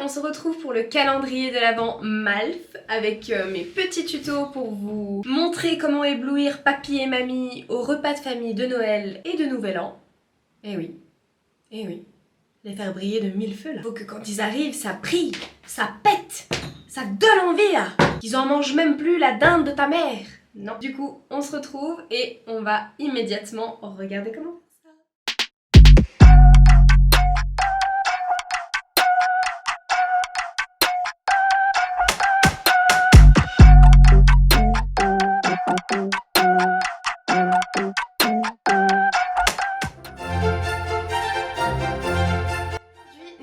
on se retrouve pour le calendrier de l'Avent Malf avec mes petits tutos pour vous montrer comment éblouir papy et mamie au repas de famille de Noël et de Nouvel An. Eh oui, les faire briller de mille feux là. Faut que quand ils arrivent, ça brille, ça pète, ça donne envie là. Qu'ils en mangent même plus la dinde de ta mère. Non. Du coup, on se retrouve et on va immédiatement regarder comment.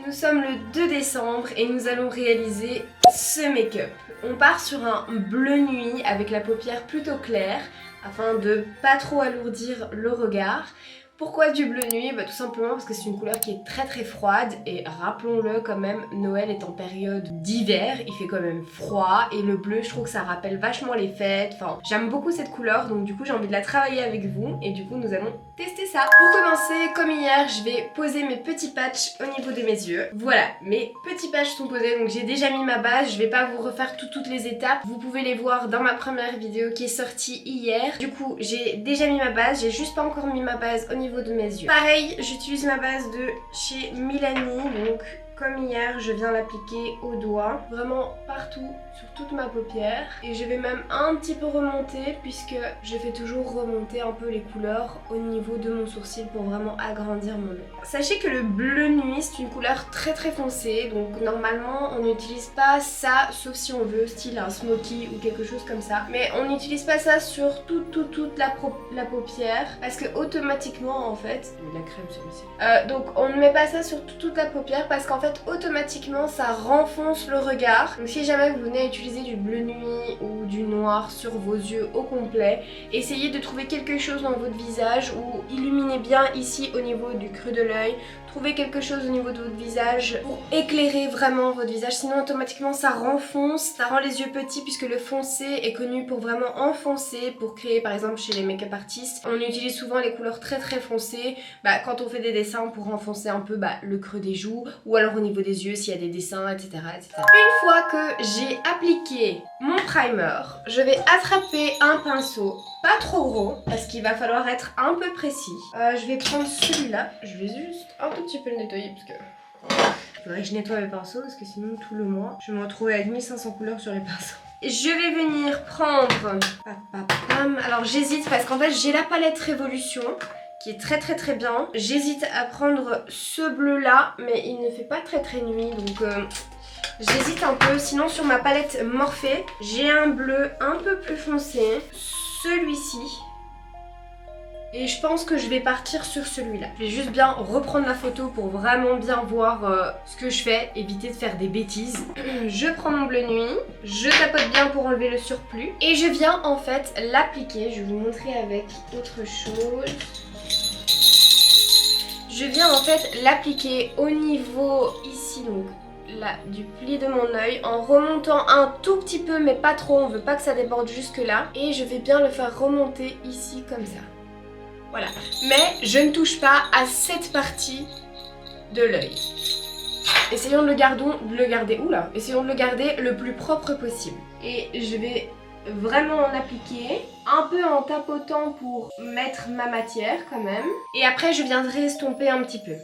Nous sommes le 2 décembre et nous allons réaliser ce make-up. On part sur un bleu nuit avec la paupière plutôt claire afin de pas trop alourdir le regard. Pourquoi du bleu nuit? Tout simplement parce que c'est une couleur qui est très froide et rappelons-le quand même, Noël est en période d'hiver, il fait quand même froid et le bleu je trouve que ça rappelle vachement les fêtes. Enfin, j'aime beaucoup cette couleur donc du coup j'ai envie de la travailler avec vous et du coup nous allons tester ça. Pour commencer, comme hier, je vais poser mes petits patchs au niveau de mes yeux. Voilà, mes petits patchs sont posés donc j'ai déjà mis ma base, je vais pas vous refaire toutes les étapes. Vous pouvez les voir dans ma première vidéo qui est sortie hier. Du coup j'ai déjà mis ma base, j'ai juste pas encore mis ma base au niveau de mes yeux. Pareil, j'utilise ma base de chez Milani, donc comme hier, je viens l'appliquer au doigt, vraiment partout, sur toute ma paupière. Et je vais même un petit peu remonter, puisque je fais toujours remonter un peu les couleurs au niveau de mon sourcil pour vraiment agrandir mon œil. Sachez que le bleu nuit, c'est une couleur très foncée, donc normalement on n'utilise pas ça, sauf si on veut, style un smoky ou quelque chose comme ça. Mais on n'utilise pas ça sur toute la paupière, parce que automatiquement en fait... la crème celui-ci. Donc on ne met pas ça sur toute la paupière, parce qu'en fait automatiquement ça renfonce le regard. Donc si jamais vous venez à utiliser du bleu nuit ou du noir sur vos yeux au complet, essayez de trouver quelque chose dans votre visage ou illuminez bien ici au niveau du creux de l'œil. Trouvez quelque chose au niveau de votre visage pour éclairer vraiment votre visage, sinon automatiquement ça renfonce, ça rend les yeux petits puisque le foncé est connu pour vraiment enfoncer, pour créer par exemple chez les make-up artistes. On utilise souvent les couleurs très foncées quand on fait des dessins pour renfoncer un peu le creux des joues ou alors au niveau des yeux s'il y a des dessins, etc. Une fois que j'ai appliqué mon primer, je vais attraper un pinceau, pas trop gros parce qu'il va falloir être un peu précis. Je vais prendre celui-là, je vais juste un tout petit peu le nettoyer parce que il faudrait que je nettoie mes pinceaux parce que sinon tout le mois je vais me retrouver avec 1500 couleurs sur les pinceaux. Je vais venir prendre... Alors j'hésite parce qu'en fait j'ai la palette Révolution qui est très bien. J'hésite à prendre ce bleu là mais il ne fait pas très nuit donc j'hésite un peu. Sinon sur ma palette Morphe j'ai un bleu un peu plus foncé, celui-ci. Et je pense que je vais partir sur celui-là. Je vais juste bien reprendre la photo pour vraiment bien voir ce que je fais, éviter de faire des bêtises. Je prends mon bleu nuit, je tapote bien pour enlever le surplus. Et je viens en fait l'appliquer, je vais vous montrer avec autre chose. Je viens en fait l'appliquer au niveau ici, donc là, du pli de mon œil, en remontant un tout petit peu mais pas trop, on veut pas que ça déborde jusque là. Et je vais bien le faire remonter ici comme ça. Voilà, mais je ne touche pas à cette partie de l'œil. Essayons de le garder le plus propre possible. Et je vais vraiment en appliquer, un peu en tapotant pour mettre ma matière quand même. Et après je viendrai estomper un petit peu.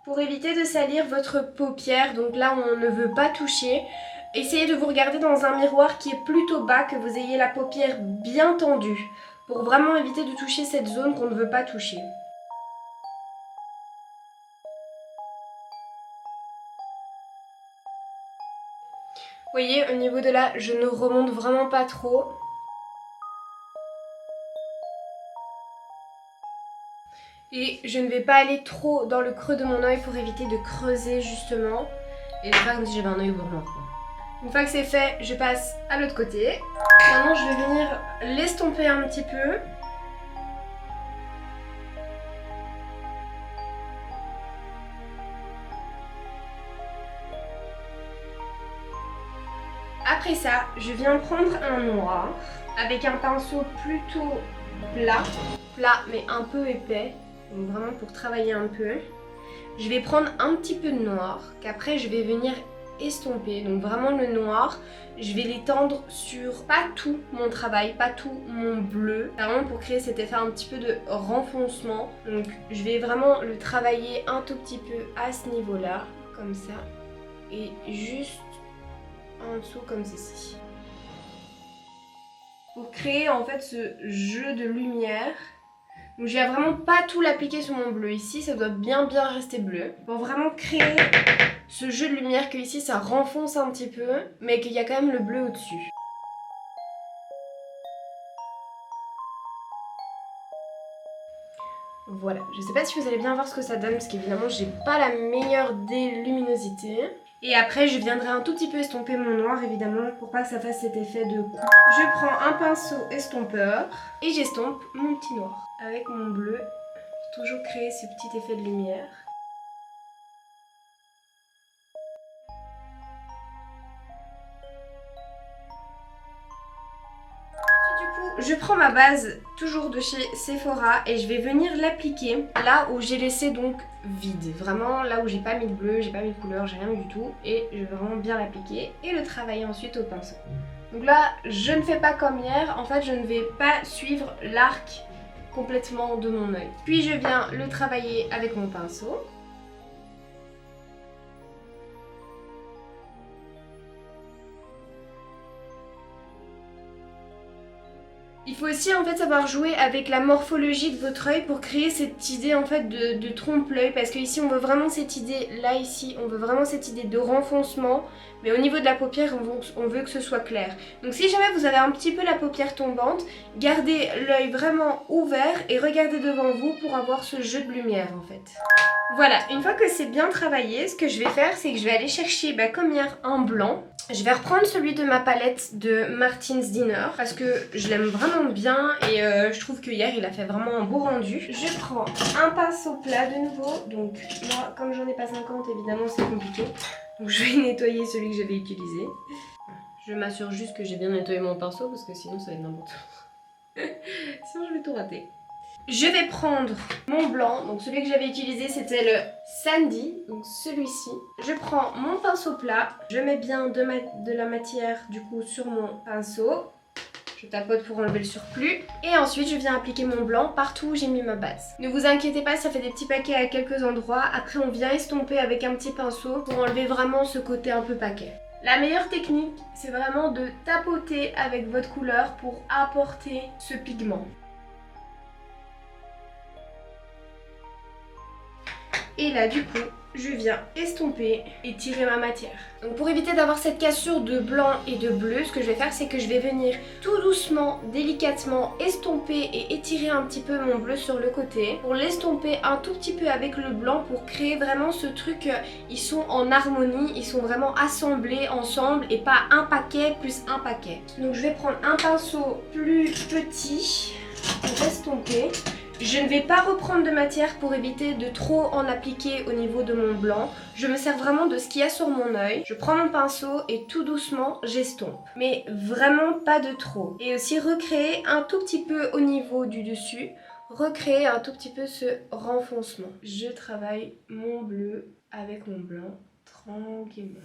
Pour éviter de salir votre paupière, donc là on ne veut pas toucher, essayez de vous regarder dans un miroir qui est plutôt bas, que vous ayez la paupière bien tendue, pour vraiment éviter de toucher cette zone qu'on ne veut pas toucher. Vous voyez, au niveau de là, je ne remonte vraiment pas trop. Et je ne vais pas aller trop dans le creux de mon œil pour éviter de creuser justement. Et de faire comme si j'avais un œil gourmand. Une fois que c'est fait, je passe à l'autre côté. Maintenant, je vais venir l'estomper un petit peu. Après ça, je viens prendre un noir avec un pinceau plutôt plat mais un peu épais. Donc vraiment pour travailler un peu. Je vais prendre un petit peu de noir qu'après je vais venir estomper. Donc vraiment le noir, je vais l'étendre sur pas tout mon travail, pas tout mon bleu. Vraiment pour créer cet effet un petit peu de renfoncement. Donc je vais vraiment le travailler un tout petit peu à ce niveau-là, comme ça. Et juste en dessous comme ceci. Pour créer en fait ce jeu de lumière. Donc je viens vraiment pas tout l'appliquer sur mon bleu ici, ça doit bien rester bleu. Pour vraiment créer ce jeu de lumière que ici ça renfonce un petit peu, mais qu'il y a quand même le bleu au-dessus. Voilà, je sais pas si vous allez bien voir ce que ça donne, parce qu'évidemment j'ai pas la meilleure des luminosités. Et après je viendrai un tout petit peu estomper mon noir évidemment, pour pas que ça fasse cet effet de coup. Je prends un pinceau estompeur et j'estompe mon petit noir avec mon bleu. Toujours créer ce petit effet de lumière. Du coup, je prends ma base toujours de chez Sephora et je vais venir l'appliquer là où j'ai laissé donc vide. Vraiment là où j'ai pas mis de bleu, j'ai pas mis de couleur, j'ai rien du tout. Et je vais vraiment bien l'appliquer et le travailler ensuite au pinceau. Donc là, je ne fais pas comme hier. En fait, je ne vais pas suivre l'arc complètement de mon œil. Puis je viens le travailler avec mon pinceau. Il faut aussi en fait savoir jouer avec la morphologie de votre œil pour créer cette idée en fait de trompe-l'œil, parce que ici on veut vraiment cette idée, là ici on veut vraiment cette idée de renfoncement, mais au niveau de la paupière on veut que ce soit clair. Donc si jamais vous avez un petit peu la paupière tombante, gardez l'œil vraiment ouvert et regardez devant vous pour avoir ce jeu de lumière en fait. Voilà, une fois que c'est bien travaillé, ce que je vais faire c'est que je vais aller chercher comme hier un blanc. Je vais reprendre celui de ma palette de Martin's Dinner parce que je l'aime vraiment bien et je trouve que hier il a fait vraiment un beau rendu. Je prends un pinceau plat de nouveau, donc moi comme j'en ai pas 50 évidemment c'est compliqué. Donc je vais nettoyer celui que j'avais utilisé. Je m'assure juste que j'ai bien nettoyé mon pinceau parce que sinon ça va être n'importe quoi. Sinon je vais tout rater. Je vais prendre mon blanc, donc celui que j'avais utilisé c'était le Sandy, donc celui-ci. Je prends mon pinceau plat, je mets bien de la matière du coup sur mon pinceau. Je tapote pour enlever le surplus. Et ensuite je viens appliquer mon blanc partout où j'ai mis ma base. Ne vous inquiétez pas, ça fait des petits paquets à quelques endroits. Après on vient estomper avec un petit pinceau pour enlever vraiment ce côté un peu paquet. La meilleure technique, c'est vraiment de tapoter avec votre couleur pour apporter ce pigment. Et là du coup je viens estomper et tirer ma matière. Donc pour éviter d'avoir cette cassure de blanc et de bleu, ce que je vais faire c'est que je vais venir tout doucement, délicatement estomper et étirer un petit peu mon bleu sur le côté. Pour l'estomper un tout petit peu avec le blanc pour créer vraiment ce truc, ils sont en harmonie, ils sont vraiment assemblés ensemble et pas un paquet plus un paquet. Donc je vais prendre un pinceau plus petit pour estomper. Je ne vais pas reprendre de matière pour éviter de trop en appliquer au niveau de mon blanc. Je me sers vraiment de ce qu'il y a sur mon œil. Je prends mon pinceau et tout doucement j'estompe. Mais vraiment pas de trop. Et aussi recréer un tout petit peu au niveau du dessus. Recréer un tout petit peu ce renfoncement. Je travaille mon bleu avec mon blanc tranquillement.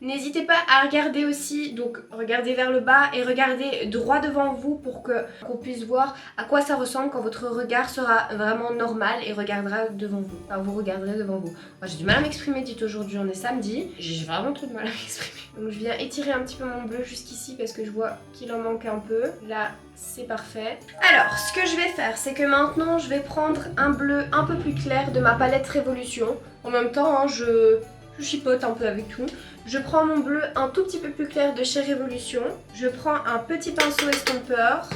N'hésitez pas à regarder aussi, donc regardez vers le bas et regardez droit devant vous pour qu'on puisse voir à quoi ça ressemble quand votre regard sera vraiment normal et regardera devant vous. Enfin, vous regarderez devant vous. Moi j'ai du mal à m'exprimer, dites aujourd'hui on est samedi, j'ai vraiment trop de mal à m'exprimer. Donc je viens étirer un petit peu mon bleu jusqu'ici parce que je vois qu'il en manque un peu. Là c'est parfait. Alors ce que je vais faire c'est que maintenant je vais prendre un bleu un peu plus clair de ma palette Révolution. En même temps je chipote un peu avec tout. Je prends mon bleu un tout petit peu plus clair de chez Révolution. Je prends un petit pinceau estompeur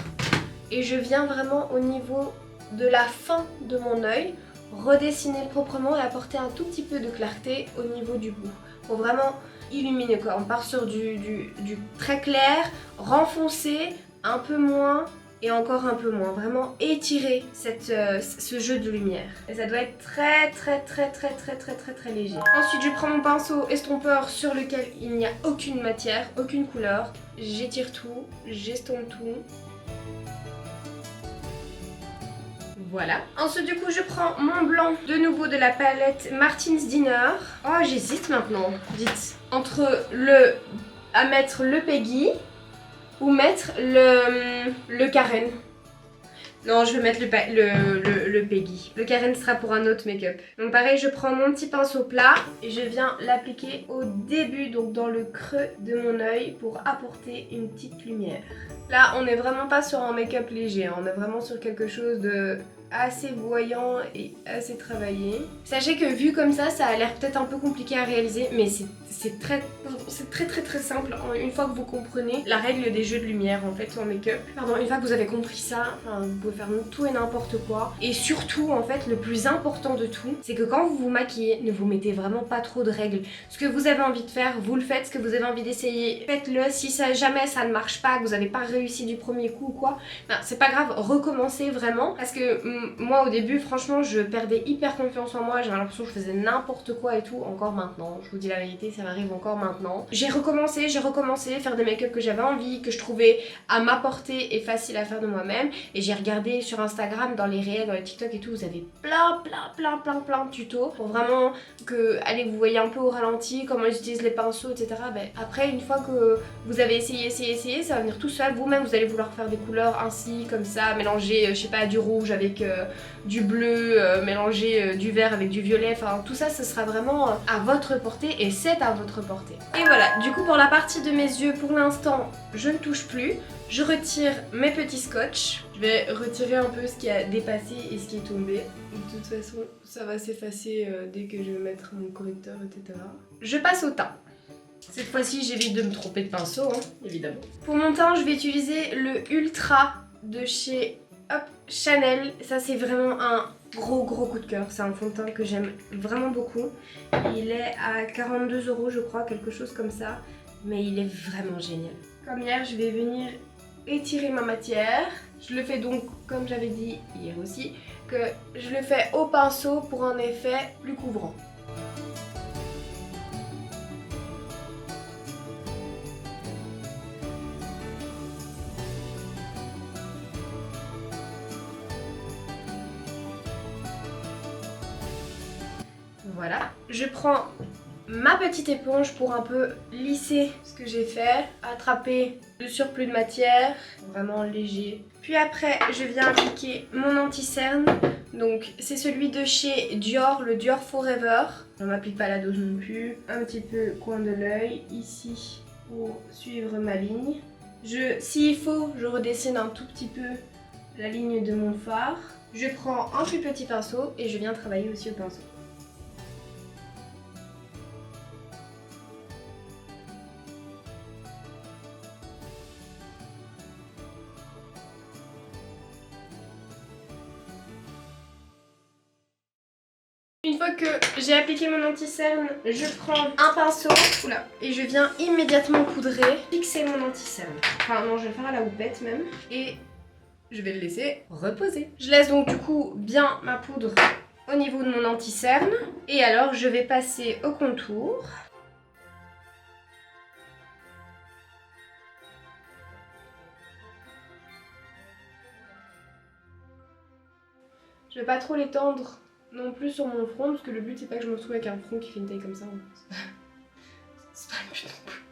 et je viens vraiment au niveau de la fin de mon œil redessiner proprement et apporter un tout petit peu de clarté au niveau du bout. Pour vraiment illuminer quoi. On part sur du très clair, renfoncer, un peu moins et encore un peu moins. Vraiment étirer ce jeu de lumière. Et ça doit être très léger. Ensuite je prends mon pinceau estompeur sur lequel il n'y a aucune matière, aucune couleur. J'étire tout, j'estompe tout. Voilà. Ensuite du coup je prends mon blanc de nouveau de la palette Martin's Dinner. Oh j'hésite maintenant, dites. Entre à mettre le Peggy ou mettre le Karen. Non, je vais mettre le Peggy. Le Karen sera pour un autre make-up. Donc pareil, je prends mon petit pinceau plat et je viens l'appliquer au début, donc dans le creux de mon œil pour apporter une petite lumière. Là, on n'est vraiment pas sur un make-up léger, hein. On est vraiment sur quelque chose de assez voyant et assez travaillé. Sachez que vu comme ça a l'air peut-être un peu compliqué à réaliser, mais c'est très simple. Une fois que vous comprenez la règle des jeux de lumière en fait en make-up, pardon, une fois que vous avez compris ça, vous pouvez faire tout et n'importe quoi. Et surtout en fait, le plus important de tout, c'est que quand vous vous maquillez, ne vous mettez vraiment pas trop de règles. Ce que vous avez envie de faire, vous le faites. Ce que vous avez envie d'essayer, faites-le. Si jamais ça ne marche pas, que vous n'avez pas réussi du premier coup ou quoi, ben, c'est pas grave, recommencez vraiment. Parce que moi au début franchement je perdais hyper confiance en moi, j'avais l'impression que je faisais n'importe quoi et tout, encore maintenant, je vous dis la vérité, ça m'arrive encore maintenant. J'ai recommencé, faire des make-up que j'avais envie, que je trouvais à ma portée et facile à faire de moi-même, et j'ai regardé sur Instagram, dans les réels, dans les TikTok et tout, vous avez plein de tutos pour vraiment que, allez, vous voyez un peu au ralenti comment ils utilisent les pinceaux, etc. Ben, après une fois que vous avez essayé, ça va venir tout seul, vous-même vous allez vouloir faire des couleurs ainsi, comme ça, mélanger, je sais pas, du rouge avec du bleu, mélanger du vert avec du violet, enfin tout ça ce sera vraiment à votre portée et c'est à votre portée. Et voilà, du coup pour la partie de mes yeux, pour l'instant je ne touche plus, je retire mes petits scotch, je vais retirer un peu ce qui a dépassé et ce qui est tombé. De toute façon ça va s'effacer dès que je vais mettre mon correcteur, etc. Je passe au teint. Cette fois-ci j'évite de me tromper de pinceau, hein, évidemment. Pour mon teint je vais utiliser le Ultra de chez Chanel. Ça c'est vraiment un gros coup de cœur. C'est un fond de teint que j'aime vraiment beaucoup. Il est à 42 € je crois, quelque chose comme ça. Mais il est vraiment génial. Comme hier je vais venir étirer ma matière. Je le fais donc comme j'avais dit hier aussi, que je le fais au pinceau pour un effet plus couvrant. Voilà, je prends ma petite éponge pour un peu lisser ce que j'ai fait, attraper le surplus de matière, vraiment léger. Puis après, je viens appliquer mon anti-cerne. Donc c'est celui de chez Dior, le Dior Forever. Je ne m'applique pas la dose non plus. Un petit peu coin de l'œil, ici, pour suivre ma ligne. S'il faut, je redessine un tout petit peu la ligne de mon fard. Je prends un plus petit pinceau et je viens travailler aussi au pinceau. Une fois que j'ai appliqué mon anti-cerne, je prends un pinceau et je viens immédiatement poudrer, fixer mon anti-cerne. Enfin non, je vais le faire à la houppette même. Et je vais le laisser reposer. Je laisse donc du coup bien ma poudre au niveau de mon anti-cerne. Et alors je vais passer au contour. Je vais pas trop l'étendre non plus sur mon front, parce que le but c'est pas que je me retrouve avec un front qui fait une taille comme ça. C'est pas le but non plus.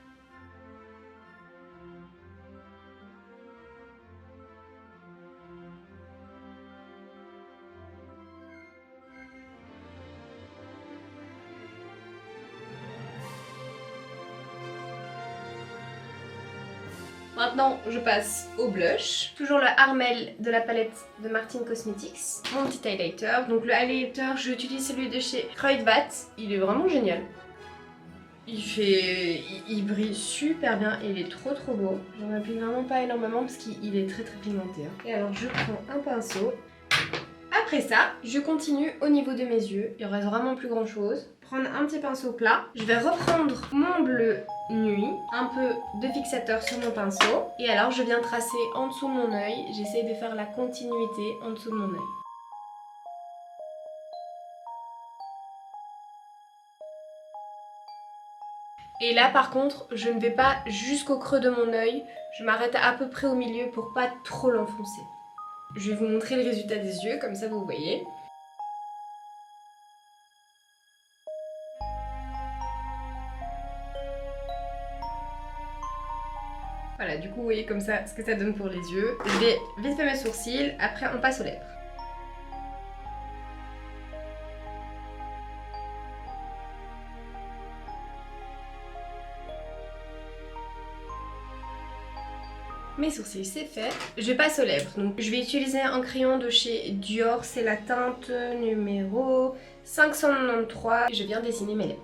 Maintenant, je passe au blush. Toujours le Armel de la palette de Martin Cosmetics. Mon petit highlighter. Donc le highlighter, j'utilise celui de chez Kruidvat. Il est vraiment génial. Il brille super bien et il est trop beau. J'en applique vraiment pas énormément parce qu'il est très pigmenté. Hein. Et alors je prends un pinceau. Après ça, je continue au niveau de mes yeux. Il reste vraiment plus grand chose. Prendre un petit pinceau plat. Je vais reprendre mon bleu nuit, un peu de fixateur sur mon pinceau. Et alors je viens tracer en dessous de mon œil. J'essaie de faire la continuité en dessous de mon œil. Et là par contre, je ne vais pas jusqu'au creux de mon œil. Je m'arrête à peu près au milieu pour pas trop l'enfoncer. Je vais vous montrer le résultat des yeux, comme ça vous voyez. Voilà, du coup, vous voyez comme ça ce que ça donne pour les yeux. Je vais vite faire mes sourcils, après on passe aux lèvres. Mes sourcils c'est fait, je passe aux lèvres. Donc je vais utiliser un crayon de chez Dior, c'est la teinte numéro 593. Je viens dessiner mes lèvres.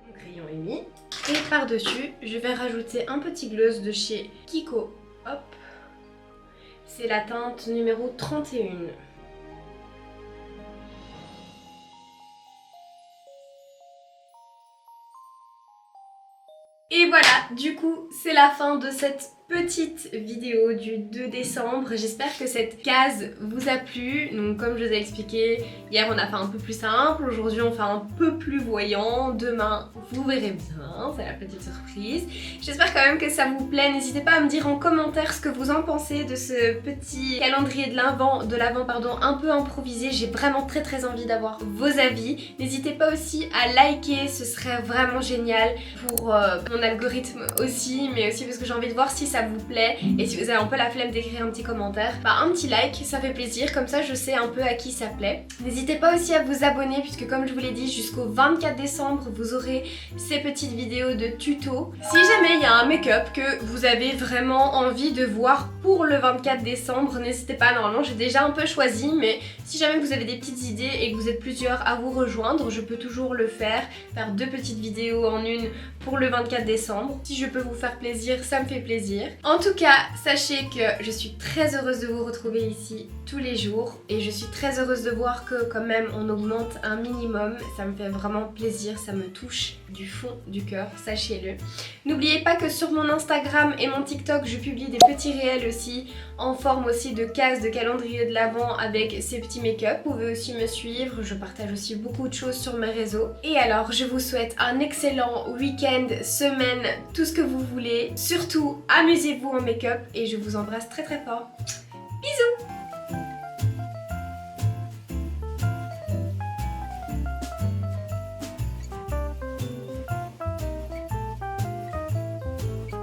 Mon crayon est mis. Et par-dessus, je vais rajouter un petit gloss de chez Kiko. Hop. C'est la teinte numéro 31. Et voilà, du coup, c'est la fin de cette petite vidéo du 2 décembre. J'espère que cette case vous a plu. Donc comme je vous ai expliqué, hier on a fait un peu plus simple, aujourd'hui on fait un peu plus voyant, demain vous verrez bien, c'est la petite surprise. J'espère quand même que ça vous plaît. N'hésitez pas à me dire en commentaire ce que vous en pensez de ce petit calendrier de l'Avent, un peu improvisé. J'ai vraiment très envie d'avoir vos avis. N'hésitez pas aussi à liker, ce serait vraiment génial pour mon algorithme aussi, mais aussi parce que j'ai envie de voir si ça vous plaît, et si vous avez un peu la flemme d'écrire un petit commentaire, bah un petit like, ça fait plaisir, comme ça je sais un peu à qui ça plaît. N'hésitez pas aussi à vous abonner, puisque comme je vous l'ai dit, jusqu'au 24 décembre, vous aurez ces petites vidéos de tuto. Si jamais il y a un make-up que vous avez vraiment envie de voir pour le 24 décembre, n'hésitez pas, normalement j'ai déjà un peu choisi, mais si jamais vous avez des petites idées et que vous êtes plusieurs à vous rejoindre, je peux toujours le faire 2 petites vidéos en une pour le 24 décembre. Si je peux vous faire plaisir, ça me fait plaisir. En tout cas, sachez que je suis très heureuse de vous retrouver ici tous les jours, et je suis très heureuse de voir que quand même on augmente un minimum. Ça me fait vraiment plaisir, ça me touche du fond du cœur, sachez-le. N'oubliez pas que sur mon Instagram et mon TikTok, je publie des petits réels aussi, en forme aussi de cases de calendrier de l'Avent avec ces petits make-up. Vous pouvez aussi me suivre, je partage aussi beaucoup de choses sur mes réseaux. Et alors, je vous souhaite un excellent week-end, semaine, tout ce que vous voulez. Surtout, amusez-vous en make-up, et je vous embrasse très fort. Bisous!